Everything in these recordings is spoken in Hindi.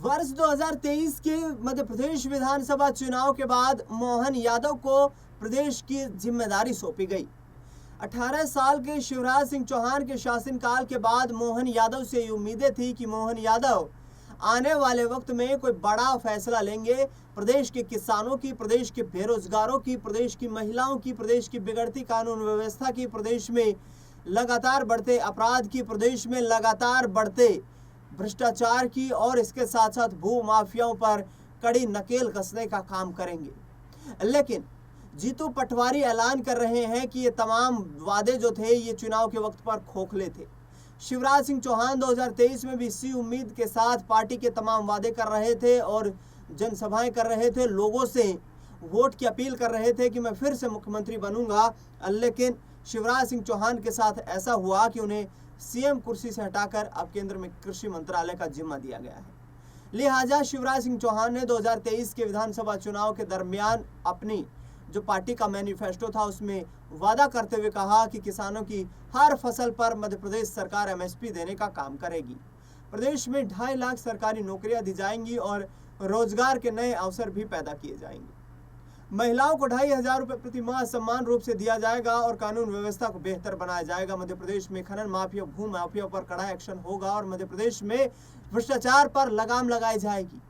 वर्ष 2023 के मध्य प्रदेश विधानसभा चुनाव के बाद मोहन यादव को प्रदेश की जिम्मेदारी सौंपी गई। 18 साल के शिवराज सिंह चौहान के शासनकाल के बाद मोहन यादव से ये उम्मीदें थी कि मोहन यादव आने वाले वक्त में कोई बड़ा फैसला लेंगे। प्रदेश के किसानों की, प्रदेश के बेरोजगारों की, प्रदेश की महिलाओं की, प्रदेश की बिगड़ती कानून व्यवस्था की, प्रदेश में लगातार बढ़ते अपराध की, प्रदेश में लगातार बढ़ते भ्रष्टाचार की और इसके साथ साथ भू माफियाओं पर कड़ी नकेल कसने का काम करेंगे। लेकिन जीतू पटवारी ऐलान कर रहे हैं कि ये तमाम वादे जो थे ये चुनाव के वक्त पर खोखले थे। शिवराज सिंह चौहान 2023 में भी इसी उम्मीद के साथ पार्टी के तमाम वादे कर रहे थे और जनसभाएं कर रहे थे, लोगों से वोट की अपील कर रहे थे कि मैं फिर से मुख्यमंत्री बनूंगा। लेकिन शिवराज सिंह चौहान के साथ ऐसा हुआ कि उन्हें सीएम कुर्सी से हटाकर अब केंद्र में कृषि मंत्रालय का जिम्मा दिया गया है। लिहाजा शिवराज सिंह चौहान ने 2023 के विधानसभा चुनाव के दरमियान अपनी जो पार्टी का मैनिफेस्टो था उसमें वादा करते हुए कहा कि किसानों की हर फसल पर मध्य प्रदेश सरकार एमएसपी देने का काम करेगी। प्रदेश में 2.5 लाख सरकारी नौकरियां दी जाएंगी और रोजगार के नए अवसर भी पैदा किए जाएंगे। महिलाओं को 2,500 रुपये प्रति माह समान रूप से दिया जाएगा और कानून व्यवस्था को बेहतर बनाया जाएगा। मध्य प्रदेश में खनन माफिया, भू माफिया पर कड़ा एक्शन होगा और मध्य प्रदेश में भ्रष्टाचार पर लगाम लगाई जाएगी।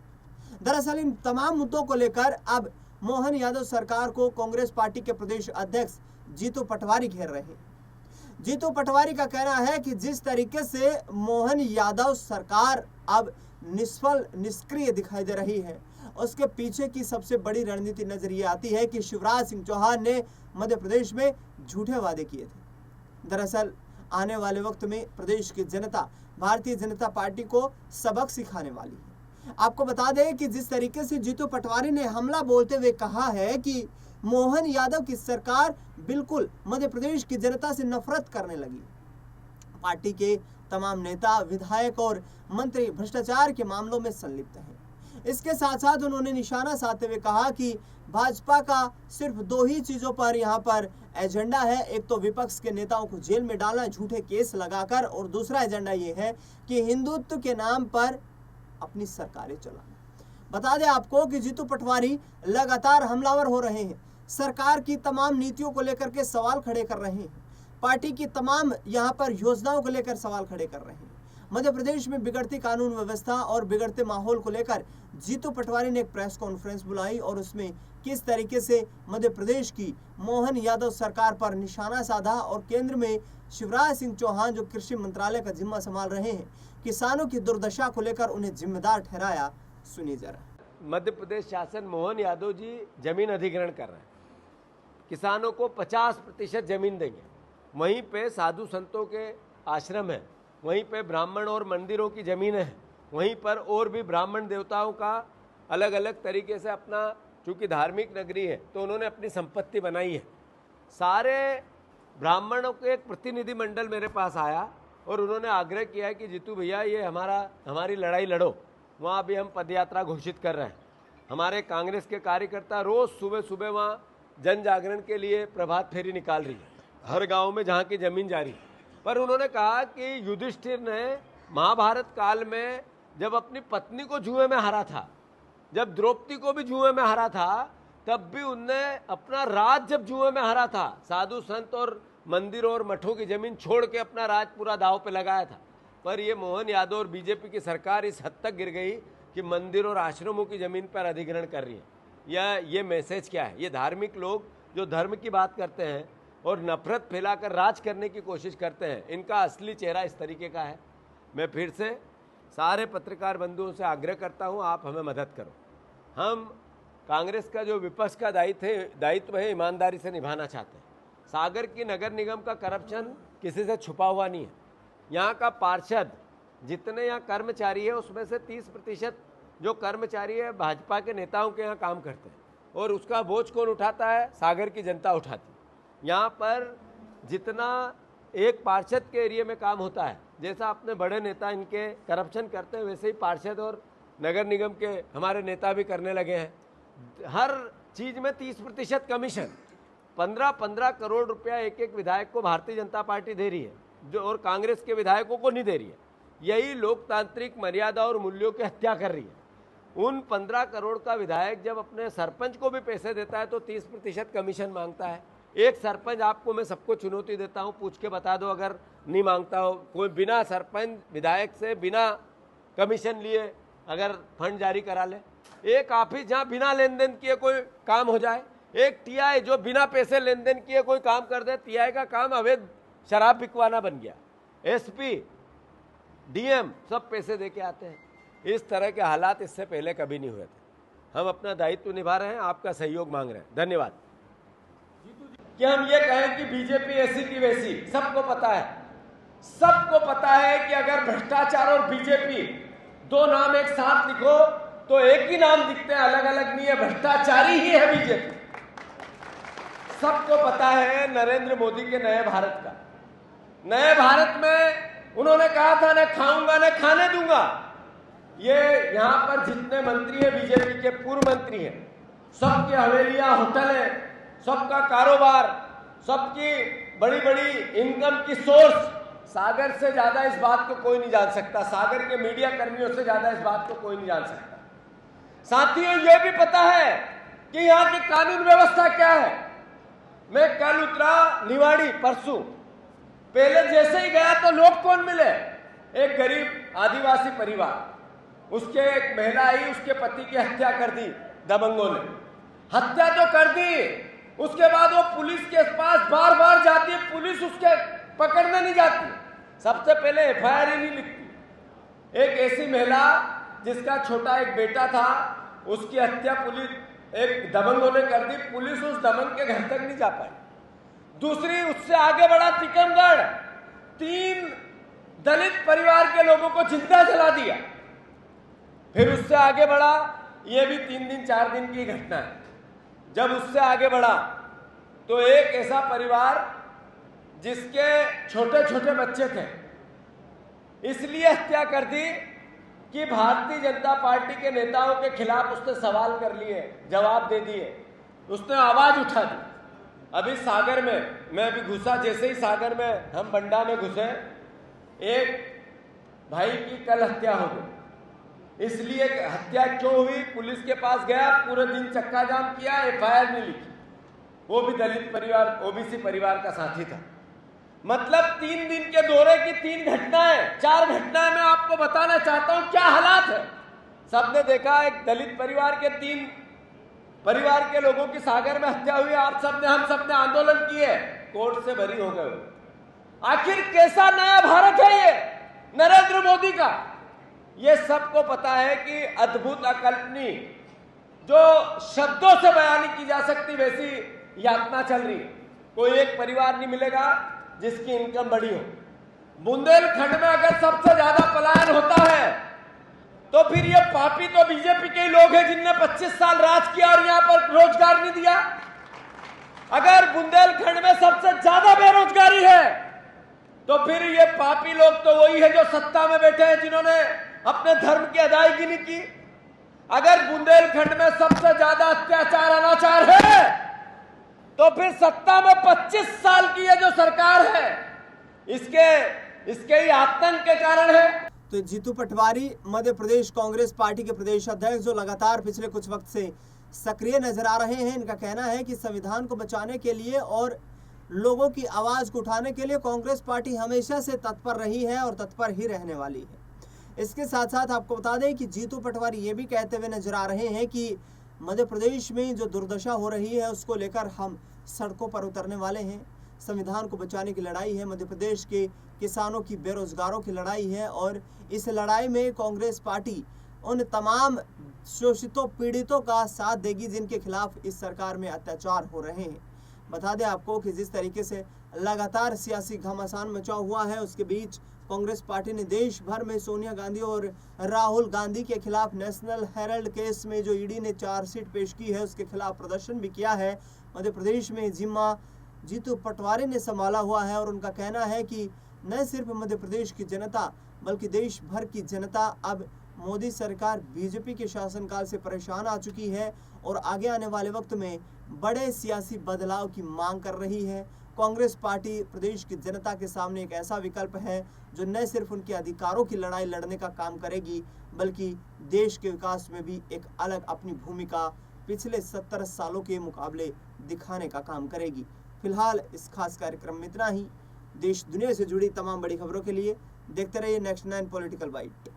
दरअसल इन तमाम मुद्दों को लेकर अब मोहन यादव सरकार को कांग्रेस पार्टी के प्रदेश अध्यक्ष जीतू पटवारी घेर रहे हैं। जीतू पटवारी का कहना है कि जिस तरीके से मोहन यादव सरकार अब निष्क्रिय दिखाई दे रही है, उसके पीछे की सबसे बड़ी रणनीति नजर ये आती है कि शिवराज सिंह चौहान ने मध्य प्रदेश में झूठे वादे किए थे। दरअसल आने वाले वक्त में प्रदेश की जनता भारतीय जनता पार्टी को सबक सिखाने वाली है। आपको बता दें कि जिस तरीके से जीतू पटवारी ने हमला बोलते हुए कहा है कि मोहन यादव की सरकार बिल्कुल मध्य प्रदेश की जनता से नफरत करने लगी। पार्टी के तमाम नेता, विधायक और मंत्री भ्रष्टाचार के मामलों में संलिप्त हैं। इसके साथ साथ उन्होंने निशाना साधते हुए कहा कि भाजपा का सिर्फ 2 ही चीजों पर यहाँ पर एजेंडा है। एक तो विपक्ष के नेताओं को जेल में डालना झूठे केस लगाकर, और दूसरा एजेंडा ये है कि हिंदुत्व के नाम पर अपनी सरकारें चलाना। बता दें आपको कि जीतू पटवारी लगातार हमलावर हो रहे हैं, सरकार की तमाम नीतियों को लेकर के सवाल खड़े कर रहे हैं, पार्टी की तमाम यहाँ पर योजनाओं को लेकर सवाल खड़े कर रहे हैं। मध्य प्रदेश में बिगड़ती कानून व्यवस्था और बिगड़ते माहौल को लेकर जीतू पटवारी ने एक प्रेस कॉन्फ्रेंस बुलाई और उसमें किस तरीके से मध्य प्रदेश की मोहन यादव सरकार पर निशाना साधा और केंद्र में शिवराज सिंह चौहान जो कृषि मंत्रालय का जिम्मा संभाल रहे हैं, किसानों की दुर्दशा को लेकर उन्हें जिम्मेदार ठहराया। सुनिए जरा। मध्य प्रदेश शासन मोहन यादव जी जमीन अधिग्रहण कर रहे हैं, किसानों को 50% जमीन देंगे, वहीं पे साधु संतों के आश्रम है, वहीं पे ब्राह्मण और मंदिरों की ज़मीनें हैं, वहीं पर और भी ब्राह्मण देवताओं का अलग अलग तरीके से अपना, चूँकि धार्मिक नगरी है तो उन्होंने अपनी संपत्ति बनाई है। सारे ब्राह्मणों के एक प्रतिनिधि मंडल मेरे पास आया और उन्होंने आग्रह किया है कि जीतू भैया ये हमारी लड़ाई लड़ो। वहाँ भी हम पदयात्रा घोषित कर रहे हैं। हमारे कांग्रेस के कार्यकर्ता रोज़ सुबह सुबह वहाँ जन जागरण के लिए प्रभात फेरी निकाल रही है, हर गाँव में जहाँ की ज़मीन जारी। पर उन्होंने कहा कि युधिष्ठिर ने महाभारत काल में जब अपनी पत्नी को जुए में हारा था, जब द्रौपदी को भी जुए में हारा था, तब भी उनने अपना राज जब जुए में हारा था, साधु संत और मंदिरों और मठों की जमीन छोड़ के अपना राज पूरा दांव पे लगाया था। पर ये मोहन यादव और बीजेपी की सरकार इस हद तक गिर गई कि मंदिर और आश्रमों की जमीन पर अधिग्रहण कर रही है। ये मैसेज क्या है? ये धार्मिक लोग जो धर्म की बात करते हैं और नफरत फैलाकर राज करने की कोशिश करते हैं, इनका असली चेहरा इस तरीके का है। मैं फिर से सारे पत्रकार बंधुओं से आग्रह करता हूं, आप हमें मदद करो। हम कांग्रेस का जो विपक्ष का दायित्व है ईमानदारी से निभाना चाहते हैं। सागर की नगर निगम का करप्शन किसी से छुपा हुआ नहीं है। यहाँ का पार्षद जितने यहाँ कर्मचारी है उसमें से 30% जो कर्मचारी है भाजपा के नेताओं के यहाँ काम करते हैं, और उसका बोझ कौन उठाता है? सागर की जनता उठाती है। यहाँ पर जितना एक पार्षद के एरिया में काम होता है, जैसा अपने बड़े नेता इनके करप्शन करते हैं, वैसे ही पार्षद और नगर निगम के हमारे नेता भी करने लगे हैं। हर चीज़ में 30% कमीशन, 15-15 करोड़ रुपया एक एक विधायक को भारतीय जनता पार्टी दे रही है, जो और कांग्रेस के विधायकों को नहीं दे रही है। यही लोकतांत्रिक मर्यादा और मूल्यों की हत्या कर रही है। उन 15 करोड़ का विधायक जब अपने सरपंच को भी पैसे देता है तो 30% कमीशन मांगता है। एक सरपंच, आपको मैं सबको चुनौती देता हूं, पूछ के बता दो अगर नहीं मांगता हो, कोई बिना सरपंच विधायक से बिना कमीशन लिए अगर फंड जारी करा ले। एक ऑफिस जहां बिना लेन देन किए कोई काम हो जाए, एक टीआई जो बिना पैसे लेन देन किए कोई काम कर दे। टीआई का काम अवैध शराब बिकवाना बन गया। एसपी, डीएम सब पैसे दे के आते हैं। इस तरह के हालात इससे पहले कभी नहीं हुए थे। हम अपना दायित्व निभा रहे हैं, आपका सहयोग मांग रहे हैं। धन्यवाद। कि हम ये कहें कि बीजेपी ऐसी की वैसी, सबको पता है, सबको पता है कि अगर भ्रष्टाचार और बीजेपी दो नाम एक साथ लिखो तो एक ही नाम दिखते हैं, अलग अलग नहीं है। भ्रष्टाचारी ही है बीजेपी। सबको पता है नरेंद्र मोदी के नए भारत का। नए भारत में उन्होंने कहा था न खाऊंगा न खाने दूंगा। ये यहां पर जितने मंत्री हैं बीजेपी के, पूर्व मंत्री हैं, सबकी हवेलियां, होटल है, सबका कारोबार, सबकी बड़ी बड़ी इनकम की सोर्स, सागर से ज्यादा इस बात को कोई नहीं जान सकता। सागर के मीडिया कर्मियों से ज्यादा इस बात को कोई नहीं जान सकता। साथियों, यह भी पता है कि यहाँ की कानून व्यवस्था क्या है। मैं कल उतरा निवाड़ी, परसों, पहले जैसे ही गया तो लोग कौन मिले? एक गरीब आदिवासी परिवार, उसके एक महिला आई, उसके पति की हत्या कर दी दबंगों ने। हत्या तो कर दी, उसके बाद वो पुलिस के पास बार बार जाती है, पुलिस उसके पकड़ने नहीं जाती, सबसे पहले एफआईआर ही नहीं लिखती। एक ऐसी महिला जिसका छोटा एक बेटा था, उसकी हत्या पुलिस, एक दबंगों ने कर दी, पुलिस उस दबंग के घर तक नहीं जा पाई। दूसरी, उससे आगे बढ़ा टीकमगढ़, 3 दलित परिवार के लोगों को जिंदा जला दिया। फिर उससे आगे बढ़ा, यह भी 3 दिन 4 दिन की घटना है। जब उससे आगे बढ़ा तो एक ऐसा परिवार जिसके छोटे छोटे बच्चे थे, इसलिए हत्या कर दी कि भारतीय जनता पार्टी के नेताओं के खिलाफ उसने सवाल कर लिए, जवाब दे दिए, उसने आवाज उठा दी। अभी सागर में मैं अभी घुसा, जैसे ही सागर में हम बंडा में घुसे, एक भाई की कल हत्या हो गई। इसलिए हत्या क्यों हुई, पुलिस के पास गया, पूरे दिन चक्का जाम किया, एफआईआर नहीं लिखी। वो भी दलित परिवार, ओबीसी परिवार का साथी था। मतलब 3 दिन के दौरे की 3 घटनाएं, 4 घटनाएं मैं आपको बताना चाहता हूं क्या हालात है। सबने देखा, एक दलित परिवार के 3 परिवार के लोगों की सागर में हत्या हुई। आप सबने, हम सबने आंदोलन किए, कोर्ट से बरी हो गए। आखिर कैसा नया भारत है ये नरेंद्र मोदी का? ये सबको पता है कि अद्भुत, अकल्पनीय, जो शब्दों से बयान नहीं की जा सकती वैसी यातना चल रही है। कोई एक परिवार नहीं मिलेगा जिसकी इनकम बढ़ी हो। बुंदेलखंड में अगर सबसे ज्यादा पलायन होता है तो फिर ये पापी तो बीजेपी के लोग हैं जिनने 25 साल राज किया और यहां पर रोजगार नहीं दिया। अगर बुंदेलखंड में सबसे ज्यादा बेरोजगारी है तो फिर ये पापी लोग तो वही है जो सत्ता में बैठे हैं, जिन्होंने अपने धर्म की अदायगी नहीं की। अगर बुंदेलखंड में सबसे ज्यादा अत्याचार, अनाचार है तो फिर सत्ता में 25 साल की ये जो सरकार है, इसके ही आतंक के कारण है। तो जीतू पटवारी मध्य प्रदेश कांग्रेस पार्टी के प्रदेश अध्यक्ष, जो लगातार पिछले कुछ वक्त से सक्रिय नजर आ रहे हैं, इनका कहना है कि संविधान को बचाने के लिए और लोगों की आवाज को उठाने के लिए कांग्रेस पार्टी हमेशा से तत्पर रही है और तत्पर ही रहने वाली है। इसके साथ साथ आपको बता दें कि जीतू पटवारी ये भी कहते हुए नजर आ रहे हैं कि मध्य प्रदेश में जो दुर्दशा हो रही है उसको लेकर हम सड़कों पर उतरने वाले हैं। संविधान को बचाने की लड़ाई है, मध्य प्रदेश के किसानों की, बेरोजगारों की लड़ाई है और इस लड़ाई में कांग्रेस पार्टी उन तमाम शोषितों, पीड़ितों का साथ देगी जिनके खिलाफ इस सरकार में अत्याचार हो रहे हैं। बता दें आपको कि जिस तरीके से लगातार सियासी घमासान मचा हुआ है, उसके बीच कांग्रेस पार्टी ने देश भर में सोनिया गांधी और राहुल गांधी के खिलाफ नेशनल हेराल्ड केस में जो ईडी ने चार्जशीट पेश की है उसके खिलाफ प्रदर्शन भी किया है। मध्य प्रदेश में जिम्मा जीतू पटवारी ने संभाला हुआ है और उनका कहना है कि न सिर्फ मध्य प्रदेश की जनता बल्कि देश भर की जनता अब मोदी सरकार, बीजेपी के शासनकाल से परेशान आ चुकी है और आगे आने वाले वक्त में बड़े सियासी बदलाव की मांग कर रही है। कांग्रेस पार्टी प्रदेश की जनता के सामने एक ऐसा विकल्प है जो न सिर्फ उनके अधिकारों की लड़ाई लड़ने का काम करेगी, बल्कि देश के विकास में भी एक अलग अपनी भूमिका पिछले 70 सालों के मुकाबले दिखाने का काम करेगी। फिलहाल इस खास कार्यक्रम में इतना ही। देश दुनिया से जुड़ी तमाम बड़ी खबरों के लिए देखते रहिए नेक्स्ट 9 पॉलिटिकल बाइट।